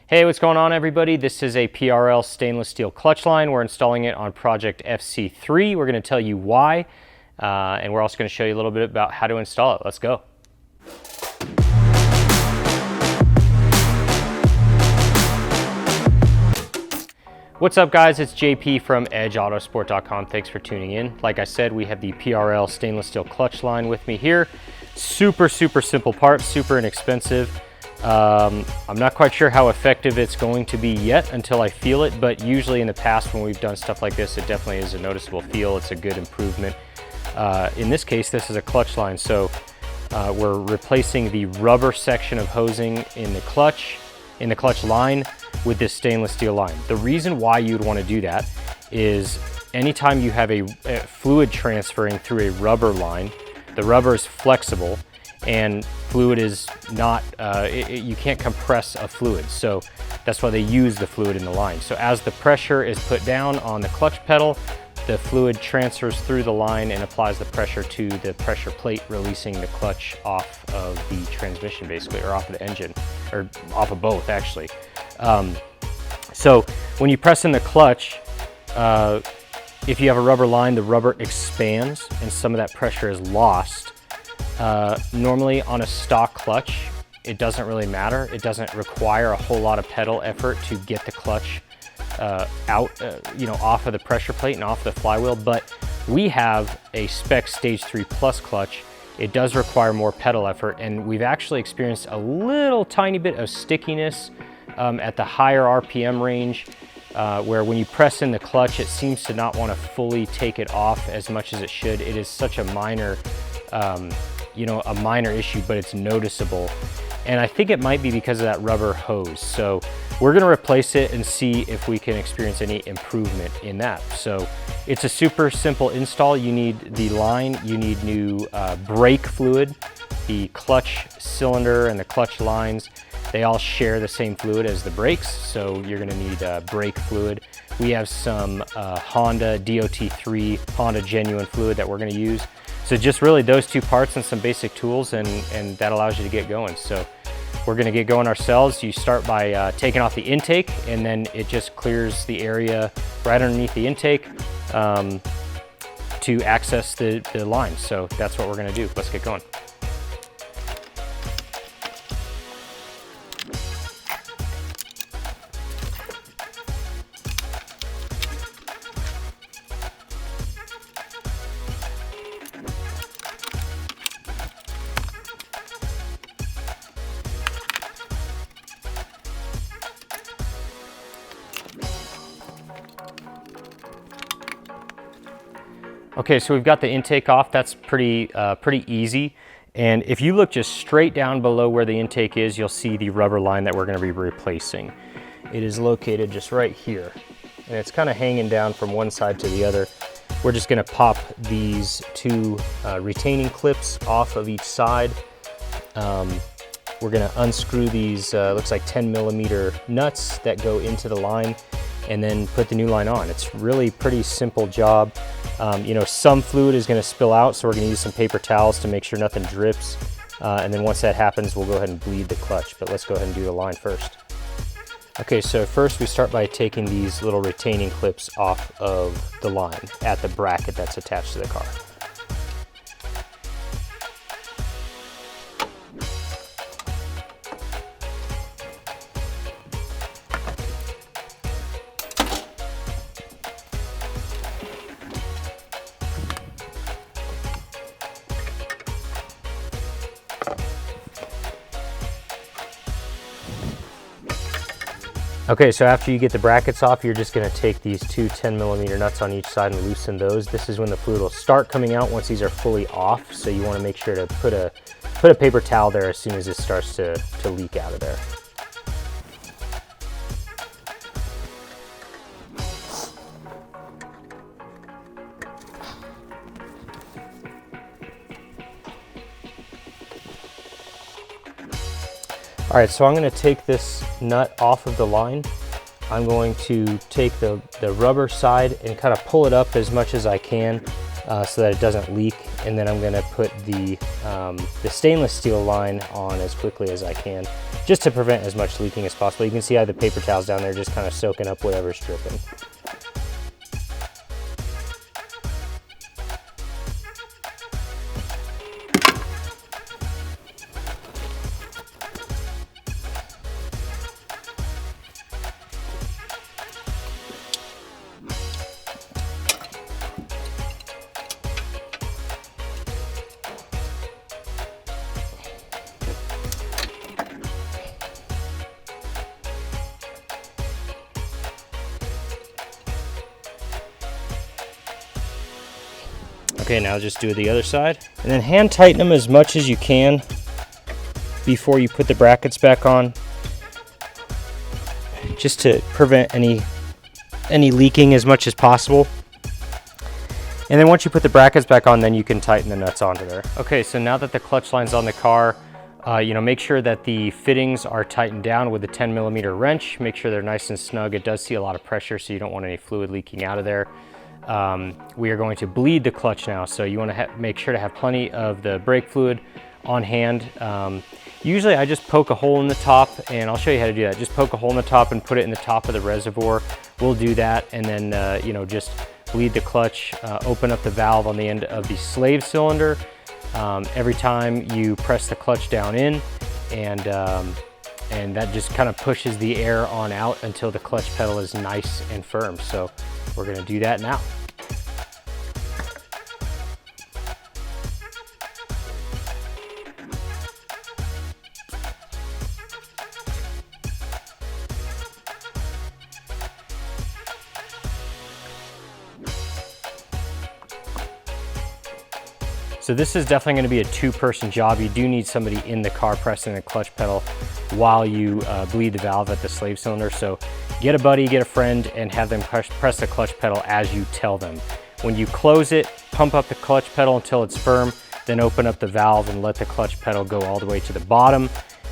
Hey, what's going on everybody? This is a PRL stainless steel clutch line. We're installing it on Project FC3. We're going to tell you why, and we're also going to show you a little bit about how to install it. Let's go. What's up guys, it's JP from Edge Autosport.com. Thanks for tuning in. Like I said, we have the PRL stainless steel clutch line with me here. Super simple part, super inexpensive. I'm not quite sure how effective it's going to be yet until I feel it, but usually in the past when we've done stuff like this, it definitely is a noticeable feel. It's a good improvement. In this case, this is a clutch line, so we're replacing the rubber section of hosing in the clutch line with this stainless steel line. The reason why you'd want to do that is anytime you have a fluid transferring through a rubber line, the rubber is flexible and fluid is not, you can't compress a fluid. So that's why they use the fluid in the line. So as the pressure is put down on the clutch pedal, the fluid transfers through the line and applies the pressure to the pressure plate, releasing the clutch off of the transmission basically, or off of the engine, or off of both actually. So when you press in the clutch, if you have a rubber line, the rubber expands and some of that pressure is lost. Normally on a stock clutch, it doesn't really matter. It doesn't require a whole lot of pedal effort to get the clutch out, off of the pressure plate and off the flywheel, but we have a spec Stage 3 Plus clutch. It does require more pedal effort, and we've actually experienced a little tiny bit of stickiness at the higher RPM range, where when you press in the clutch, it seems to not want to fully take it off as much as it should. It is such a minor, a minor issue, but it's noticeable. And I think it might be because of that rubber hose. So we're gonna replace it and see if we can experience any improvement in that. So it's a super simple install. You need the line, you need new brake fluid, the clutch cylinder and the clutch lines. They all share the same fluid as the brakes, so you're gonna need brake fluid. We have some Honda DOT3, Honda genuine fluid that we're gonna use. So just really those two parts and some basic tools, and that allows you to get going. So we're gonna get going ourselves. You start by taking off the intake, and then it just clears the area right underneath the intake to access the line. So that's what we're gonna do. Let's get going. Okay, so we've got the intake off. That's pretty easy. And if you look just straight down below where the intake is, you'll see the rubber line that we're gonna be replacing. It is located just right here. And it's kind of hanging down from one side to the other. We're just gonna pop these two retaining clips off of each side. We're gonna unscrew these, looks like 10mm nuts that go into the line, and then put the new line on. It's really pretty simple job. Some fluid is gonna spill out, so we're gonna use some paper towels to make sure nothing drips. And then once that happens, we'll go ahead and bleed the clutch, but let's go ahead and do the line first. Okay, so first we start by taking these little retaining clips off of the line at the bracket that's attached to the car. Okay, so after you get the brackets off, you're just gonna take these two 10mm nuts on each side and loosen those. This is when the fluid will start coming out once these are fully off, so you wanna make sure to put a paper towel there as soon as it starts to leak out of there. All right, so I'm gonna take this nut off of the line. I'm going to take the rubber side and kind of pull it up as much as I can so that it doesn't leak. And then I'm gonna put the stainless steel line on as quickly as I can. just to prevent as much leaking as possible. You can see I have the paper towels down there just kind of soaking up whatever's dripping. Okay, now just do the other side. And then hand tighten them as much as you can before you put the brackets back on, just to prevent any leaking as much as possible. And then once you put the brackets back on, then you can tighten the nuts onto there. Okay, so now that the clutch line's on the car, make sure that the fittings are tightened down with a 10mm wrench. Make sure they're nice and snug. It does see a lot of pressure, so you don't want any fluid leaking out of there. We are going to bleed the clutch now, so you want to make sure to have plenty of the brake fluid on hand. Usually I just poke a hole in the top, and I'll show you how to do that. Just poke a hole in the top and put it in the top of the reservoir. We'll do that, and then just bleed the clutch, open up the valve on the end of the slave cylinder every time you press the clutch down in, and that just kind of pushes the air on out until the clutch pedal is nice and firm. So we're going to do that now. So this is definitely going to be a two-person job. You do need somebody in the car pressing the clutch pedal while you bleed the valve at the slave cylinder. So get a buddy, get a friend, and have them press the clutch pedal as you tell them. When you close it, pump up the clutch pedal until it's firm, then open up the valve and let the clutch pedal go all the way to the bottom.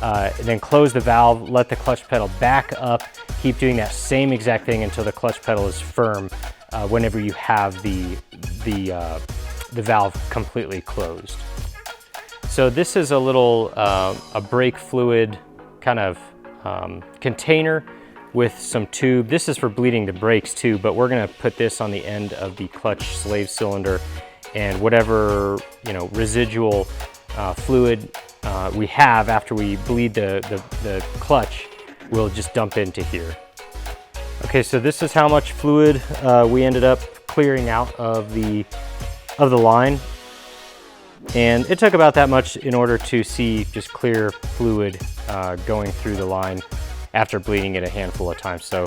Then close the valve, let the clutch pedal back up. Keep doing that same exact thing until the clutch pedal is firm whenever you have the valve completely closed. So this is a little a brake fluid kind of container with some tube. This is for bleeding the brakes too, but we're gonna put this on the end of the clutch slave cylinder, and whatever residual fluid we have after we bleed the clutch, we'll just dump into here. Okay, so this is how much fluid we ended up clearing out of the line, and it took about that much in order to see just clear fluid going through the line after bleeding it a handful of times. So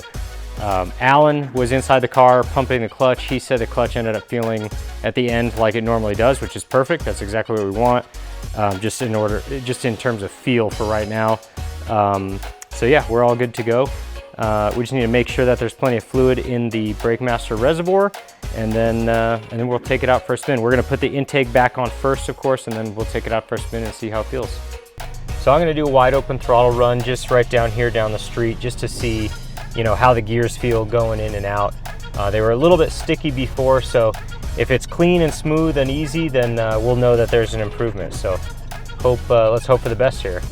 Alan was inside the car pumping the clutch. He said the clutch ended up feeling at the end like it normally does, which is perfect. That's exactly what we want, just in terms of feel for right now. So yeah, we're all good to go. We just need to make sure that there's plenty of fluid in the Brake Master reservoir, and then we'll take it out for a spin. We're gonna put the intake back on first, of course, and then we'll take it out for a spin and see how it feels. So I'm gonna do a wide open throttle run just right down here down the street, just to see how the gears feel going in and out. They were a little bit sticky before, so if it's clean and smooth and easy, then we'll know that there's an improvement. So let's hope for the best here.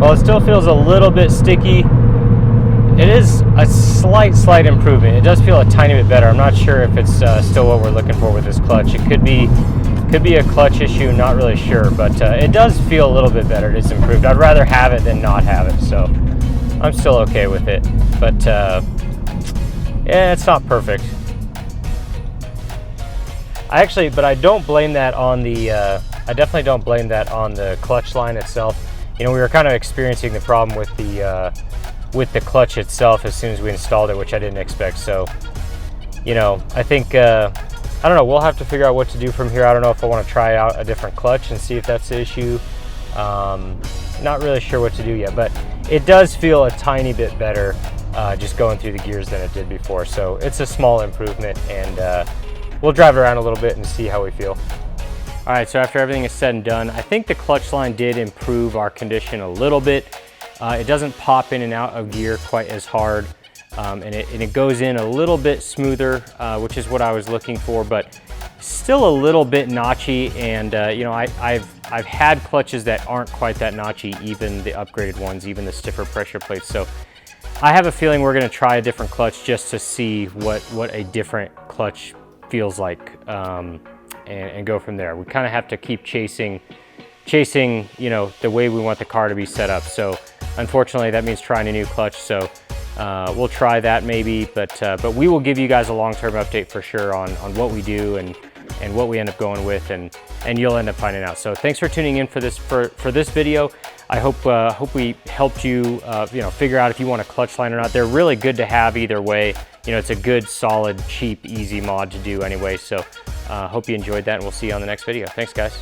Well, it still feels a little bit sticky. It is a slight improvement. It does feel a tiny bit better. I'm not sure if it's still what we're looking for with this clutch. It could be a clutch issue, not really sure, but it does feel a little bit better. It is improved. I'd rather have it than not have it, so I'm still okay with it. But yeah, it's not perfect. I don't blame that on the. I definitely don't blame that on the clutch line itself. We were kind of experiencing the problem with the clutch itself as soon as we installed it, which I didn't expect. So, I think, I don't know, we'll have to figure out what to do from here. I don't know if I want to try out a different clutch and see if that's the issue. Not really sure what to do yet, but it does feel a tiny bit better just going through the gears than it did before. So it's a small improvement, and we'll drive around a little bit and see how we feel. All right, so after everything is said and done, I think the clutch line did improve our condition a little bit. It doesn't pop in and out of gear quite as hard, and it goes in a little bit smoother, which is what I was looking for, but still a little bit notchy. And you know, I've had clutches that aren't quite that notchy, even the upgraded ones, even the stiffer pressure plates. So I have a feeling we're going to try a different clutch just to see what a different clutch feels like, and go from there. We kind of have to keep chasing, you know, the way we want the car to be set up. So unfortunately, that means trying a new clutch. So we'll try that maybe, but we will give you guys a long-term update for sure on what we do and what we end up going with, and you'll end up finding out. So thanks for tuning in for this video. I hope we helped you, you know, figure out if you want a clutch line or not. They're really good to have either way. You know, it's a good, solid, cheap, easy mod to do anyway. So hope you enjoyed that, and we'll see you on the next video. Thanks, guys.